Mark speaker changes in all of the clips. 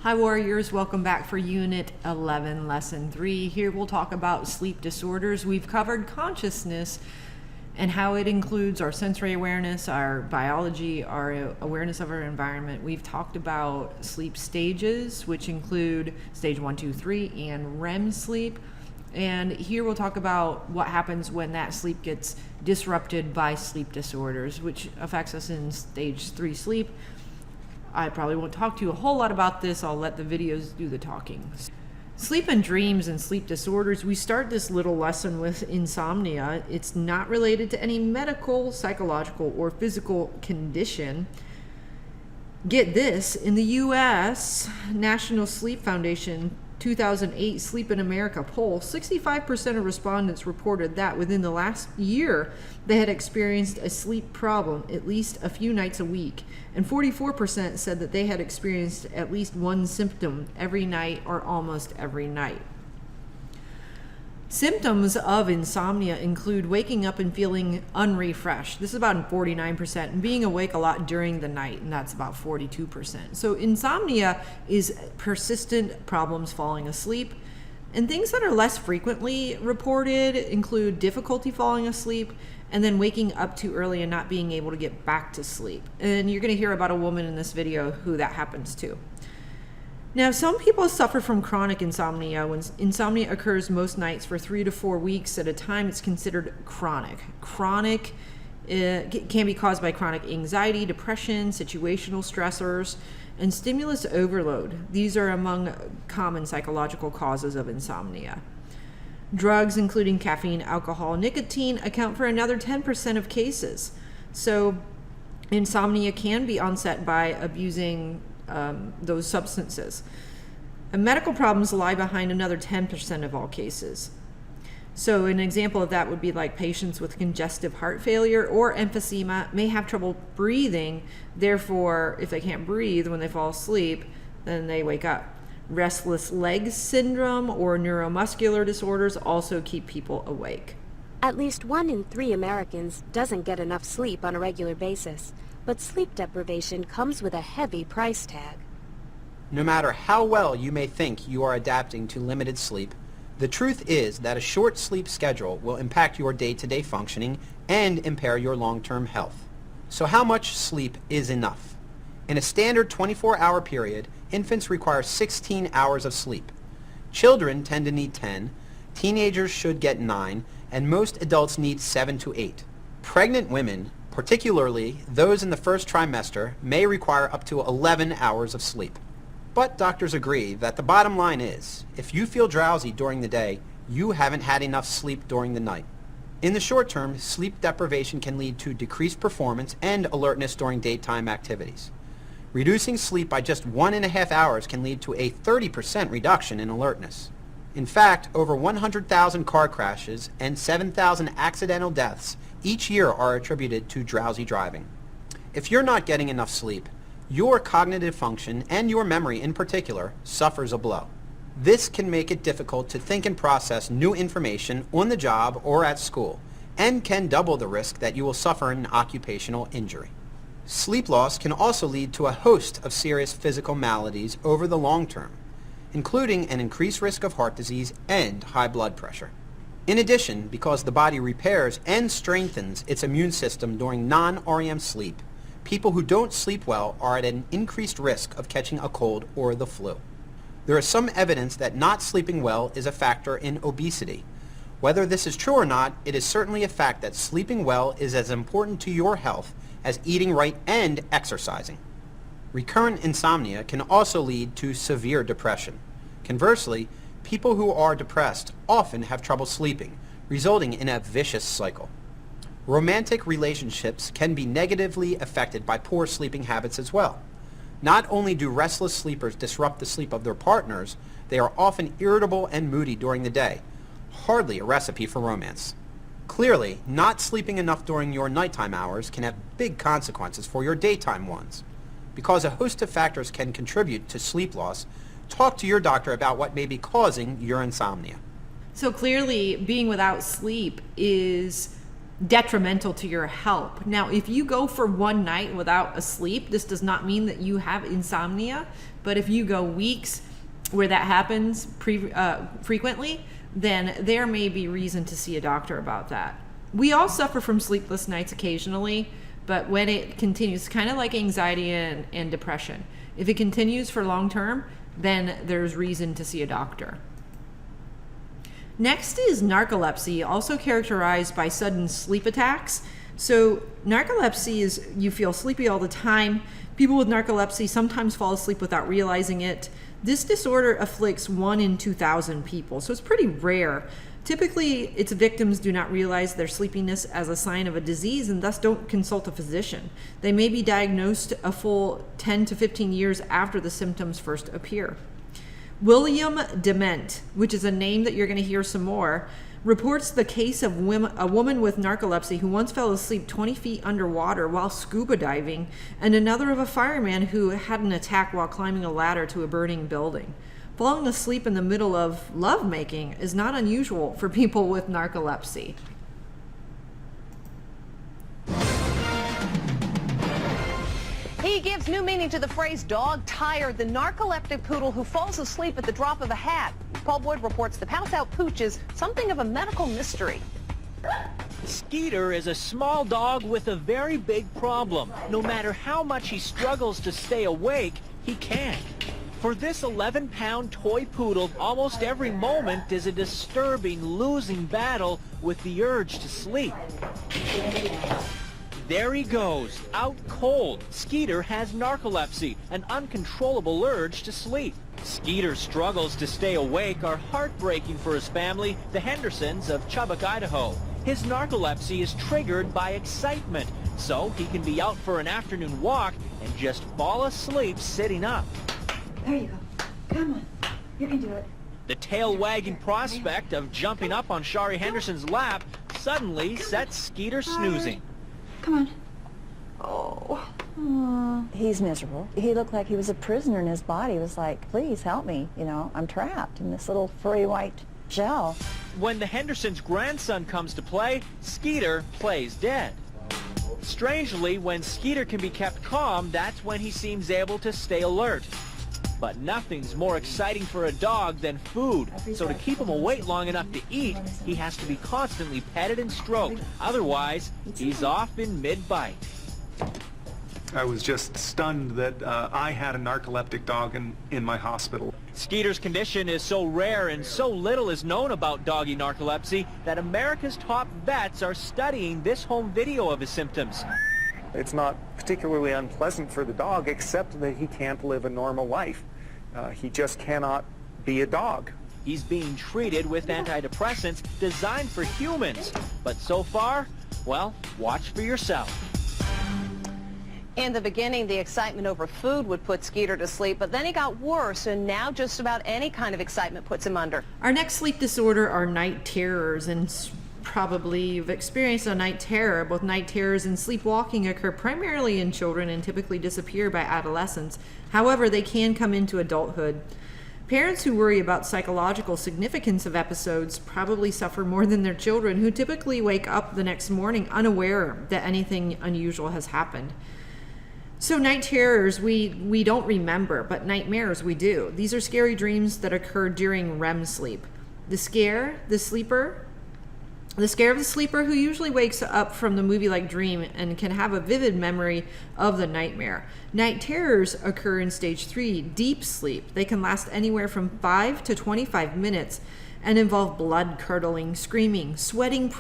Speaker 1: Hi Warriors, welcome back for Unit 11, Lesson 3. Here we'll talk about sleep disorders. We've covered consciousness and how it includes our sensory awareness, our biology, our awareness of our environment. We've talked about sleep stages, which include stage 1, 2, 3, and REM sleep. And here we'll talk about what happens when that sleep gets disrupted by sleep disorders, which affects us in stage 3 sleep. I probably won't talk to you a whole lot about this. I'll let the videos do the talking. Sleep and dreams and sleep disorders. We start this little lesson with insomnia. It's not related to any medical, psychological, or physical condition. Get this, in the U.S. National Sleep Foundation 2008 Sleep in America poll, 65% of respondents reported that within the last year they had experienced a sleep problem at least a few nights a week, and 44% said that they had experienced at least one symptom every night or almost every night. Symptoms of insomnia include waking up and feeling unrefreshed. This is about 49%, and being awake a lot during the night, and that's about 42%. So insomnia is persistent problems falling asleep, and things that are less frequently reported include difficulty falling asleep and then waking up too early and not being able to get back to sleep. And you're going to hear about a woman in this video who that happens to. Now, some people suffer from chronic insomnia. When insomnia occurs most nights for 3 to 4 weeks at a time, it's considered chronic. Chronic can be caused by chronic anxiety, depression, situational stressors, and stimulus overload. These are among common psychological causes of insomnia. Drugs, including caffeine, alcohol, nicotine, account for another 10% of cases. So insomnia can be onset by abusing those substances. And medical problems lie behind another 10% of all cases. So an example of that would be like patients with congestive heart failure or emphysema may have trouble breathing. Therefore, if they can't breathe when they fall asleep, then they wake up. Restless legs syndrome or neuromuscular disorders also keep people awake.
Speaker 2: At least 1 in 3 Americans doesn't get enough sleep on a regular basis. But sleep deprivation comes with a heavy price tag.
Speaker 3: No matter how well you may think you are adapting to limited sleep, the truth is that a short sleep schedule will impact your day-to-day functioning and impair your long-term health. So how much sleep is enough? In a standard 24-hour period, infants require 16 hours of sleep. Children tend to need 10, teenagers should get 9, and most adults need 7 to 8. Pregnant women, particularly those in the first trimester, may require up to 11 hours of sleep. But doctors agree that the bottom line is, if you feel drowsy during the day, you haven't had enough sleep during the night. In the short term, sleep deprivation can lead to decreased performance and alertness during daytime activities. Reducing sleep by just 1.5 hours can lead to a 30% reduction in alertness. In fact, over 100,000 car crashes and 7,000 accidental deaths each year are attributed to drowsy driving. If you're not getting enough sleep, your cognitive function, and your memory in particular, suffers a blow. This can make it difficult to think and process new information on the job or at school, and can double the risk that you will suffer an occupational injury. Sleep loss can also lead to a host of serious physical maladies over the long term, including an increased risk of heart disease and high blood pressure. In addition, because the body repairs and strengthens its immune system during non-REM sleep, people who don't sleep well are at an increased risk of catching a cold or the flu. There is some evidence that not sleeping well is a factor in obesity. Whether this is true or not, it is certainly a fact that sleeping well is as important to your health as eating right and exercising. Recurrent insomnia can also lead to severe depression. Conversely, people who are depressed often have trouble sleeping, resulting in a vicious cycle. Romantic relationships can be negatively affected by poor sleeping habits as well. Not only do restless sleepers disrupt the sleep of their partners, they are often irritable and moody during the day. Hardly a recipe for romance. Clearly, not sleeping enough during your nighttime hours can have big consequences for your daytime ones. Because a host of factors can contribute to sleep loss, talk to your doctor about what may be causing your insomnia.
Speaker 1: So clearly, being without sleep is detrimental to your health. Now, if you go for one night without a sleep, this does not mean that you have insomnia, but if you go weeks where that happens frequently, then there may be reason to see a doctor about that. We all suffer from sleepless nights occasionally, but when it continues, kind of like anxiety and depression, if it continues for long term, then there's reason to see a doctor. Next is narcolepsy, also characterized by sudden sleep attacks. So narcolepsy is you feel sleepy all the time. People with narcolepsy sometimes fall asleep without realizing it. This disorder afflicts 1 in 2,000 people, so it's pretty rare. Typically, its victims do not realize their sleepiness as a sign of a disease and thus don't consult a physician. They may be diagnosed a full 10 to 15 years after the symptoms first appear. William Dement, which is a name that you're going to hear some more, reports the case of a woman with narcolepsy who once fell asleep 20 feet underwater while scuba diving, and another of a fireman who had an attack while climbing a ladder to a burning building. Falling asleep in the middle of lovemaking is not unusual for people with narcolepsy.
Speaker 4: He gives new meaning to the phrase dog tired, the narcoleptic poodle who falls asleep at the drop of a hat. Paul Boyd reports the pass-out pooch is something of a medical mystery.
Speaker 5: Skeeter is a small dog with a very big problem. No matter how much he struggles to stay awake, he can't. For this 11-pound toy poodle, almost every moment is a disturbing, losing battle with the urge to sleep. There he goes, out cold. Skeeter has narcolepsy, an uncontrollable urge to sleep. Skeeter's struggles to stay awake are heartbreaking for his family, the Hendersons of Chubbuck, Idaho. His narcolepsy is triggered by excitement, so he can be out for an afternoon walk and just fall asleep sitting up.
Speaker 6: There you go. Come on. You can do it.
Speaker 5: The tail-wagging prospect of jumping up on Shari Henderson's lap suddenly sets Skeeter snoozing.
Speaker 6: Come on. Oh. He's miserable. He looked like he was a prisoner in his body. He was like, please help me. You know, I'm trapped in this little furry white shell.
Speaker 5: When the Hendersons' grandson comes to play, Skeeter plays dead. Strangely, when Skeeter can be kept calm, that's when he seems able to stay alert. But nothing's more exciting for a dog than food, so to keep him awake long enough to eat, he has to be constantly petted and stroked. Otherwise, he's off in mid-bite.
Speaker 7: I was just stunned that I had a narcoleptic dog in my hospital.
Speaker 5: Skeeter's condition is so rare and so little is known about doggy narcolepsy that America's top vets are studying this home video of his symptoms.
Speaker 7: It's not particularly unpleasant for the dog, except that he can't live a normal life. He just cannot be a dog.
Speaker 5: He's being treated with antidepressants designed for humans. But so far, well, watch for yourself.
Speaker 4: In the beginning, the excitement over food would put Skeeter to sleep, but then he got worse, and now just about any kind of excitement puts him under.
Speaker 1: Our next sleep disorder are night terrors, and probably you've experienced a night terror. Both night terrors and sleepwalking occur primarily in children and typically disappear by adolescence. However, they can come into adulthood. Parents who worry about psychological significance of episodes probably suffer more than their children, who typically wake up the next morning unaware that anything unusual has happened. So night terrors we don't remember, but nightmares we do. These are scary dreams that occur during REM sleep. The scare of the sleeper who usually wakes up from the movie-like dream and can have a vivid memory of the nightmare. Night terrors occur in stage 3, deep sleep. They can last anywhere from 5 to 25 minutes and involve blood-curdling, screaming, sweating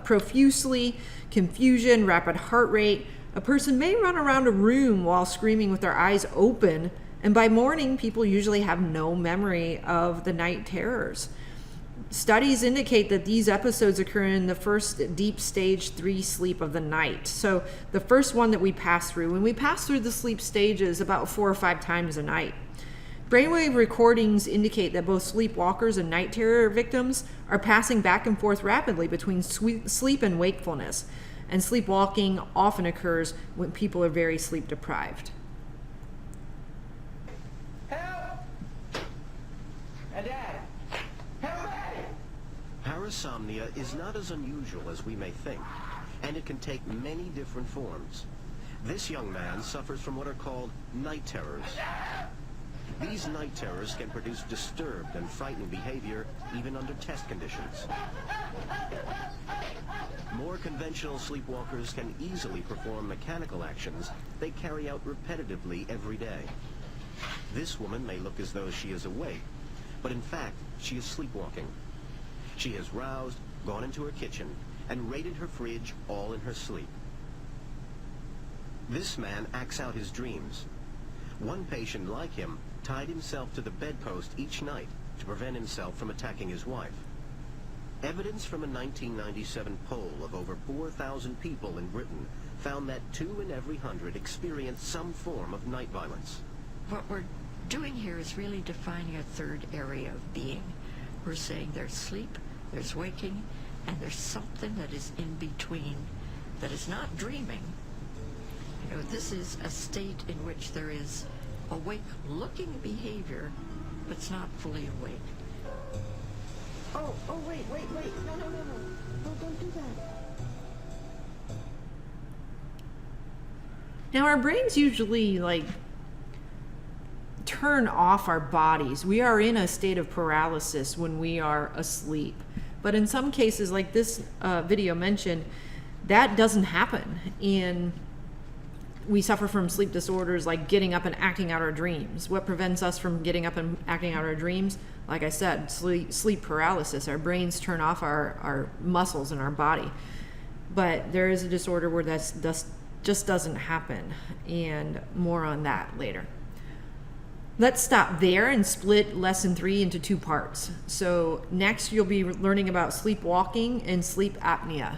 Speaker 1: profusely, confusion, rapid heart rate. A person may run around a room while screaming with their eyes open, and by morning, people usually have no memory of the night terrors. Studies indicate that these episodes occur in the first deep stage 3 sleep of the night. So the first one that we pass through, when we pass through the sleep stages about 4 or 5 times a night. Brainwave recordings indicate that both sleepwalkers and night terror victims are passing back and forth rapidly between sleep and wakefulness. And sleepwalking often occurs when people are very sleep deprived.
Speaker 8: Help! And Dad, help me!
Speaker 9: Harris
Speaker 8: Insomnia is not as unusual as we may think, and it can take many different forms. This young man suffers from what are called night terrors. These night terrors can produce disturbed and frightening behavior even under test conditions. More conventional sleepwalkers can easily perform mechanical actions they carry out repetitively every day. This woman may look as though she is awake, but in fact, she is sleepwalking. She has roused, gone into her kitchen, and raided her fridge all in her sleep. This man acts out his dreams. One patient like him tied himself to the bedpost each night to prevent himself from attacking his wife. Evidence from a 1997 poll of over 4,000 people in Britain found that 2 in every 100 experienced some form of night violence.
Speaker 9: What we're doing here is really defining a third area of being. We're saying there's sleep, there's waking, and there's something that is in between that is not dreaming. You know, this is a state in which there is awake-looking behavior, but it's not fully awake. Oh, wait. No, don't do that.
Speaker 1: Now, our brains usually, turn off our bodies. We are in a state of paralysis when we are asleep. But in some cases, like this video mentioned, that doesn't happen. And we suffer from sleep disorders like getting up and acting out our dreams. What prevents us from getting up and acting out our dreams? Like I said, sleep paralysis. Our brains turn off our muscles in our body. But there is a disorder where that just doesn't happen. And more on that later. Let's stop there and split lesson 3 into 2 parts. So next you'll be learning about sleepwalking and sleep apnea.